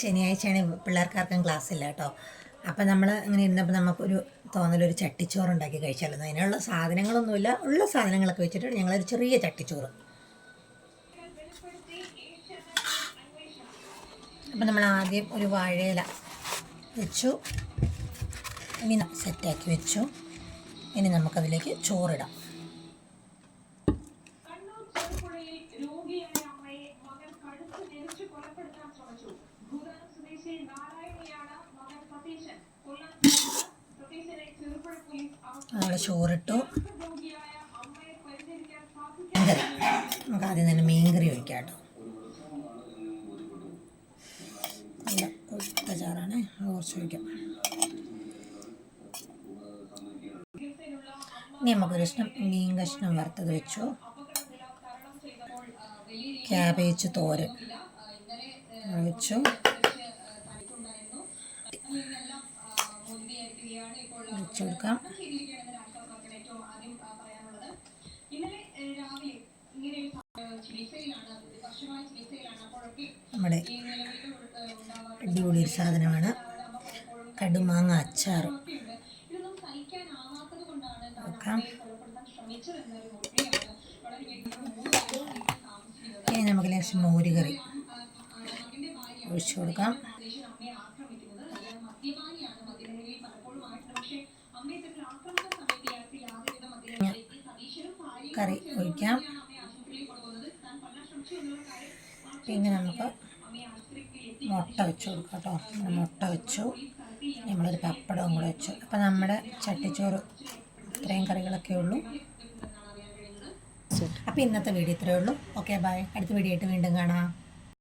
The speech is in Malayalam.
ശനിയാഴ്ചയാണ് പിള്ളേർക്കാർക്കും ക്ലാസ് ഇല്ല കേട്ടോ. അപ്പം നമ്മൾ ഇങ്ങനെ ഇരുന്നപ്പോൾ നമുക്കൊരു തോന്നലൊരു ചട്ടിച്ചോറ് ഉണ്ടാക്കി കഴിച്ചാലോ. അതിനുള്ള സാധനങ്ങളൊന്നുമില്ല, ഉള്ള സാധനങ്ങളൊക്കെ വെച്ചിട്ട് ഞങ്ങളൊരു ചെറിയ ചട്ടിച്ചോറ്. അപ്പം നമ്മൾ ആദ്യം ഒരു വാഴയില വെച്ചു, ഇനി സെറ്റാക്കി വെച്ചു. ഇനി നമുക്കതിലേക്ക് ചോറിടാം. നമ്മൾ ചോറിട്ടു. മീൻകറി, നമുക്ക് ആദ്യം തന്നെ മീൻകറി ഒഴിക്കാം കേട്ടോ. നല്ല കൊഴുത്ത ചാറാണ്, കുറച്ച് ഒഴിക്കാം. ഇനി നമുക്കൊരു കഷ്ണം മീൻ കഷ്ണം വറുത്തത് വെച്ചു. ക്യാബേജ് തോരൻ വെച്ചു. വെച്ചു കൊടുക്കാം. നമ്മുടെ അടിപൊളി ഒരു സാധനമാണ് കടുമാങ്ങ അച്ചാർ. വെക്കാം. ഇനി നമുക്ക് ലേശം മോരുകറി ഒഴിച്ചു കൊടുക്കാം. കറി ഒഴിക്കാം. പിന്നെ നമുക്ക് മുട്ട വെച്ച് കൊടുക്കാം കേട്ടോ. മുട്ട വെച്ചു, നമ്മളൊരു പപ്പടവും കൂടെ വെച്ചു. അപ്പം നമ്മുടെ ചട്ടിച്ചോറ് ഇത്രയും കറികളൊക്കെ ഉള്ളൂ. അപ്പോൾ ഇന്നത്തെ വീഡിയോ ഇത്രയേ ഉള്ളൂ. Okay, by. അടുത്ത വീഡിയോ ആയിട്ട് വീണ്ടും കാണാം.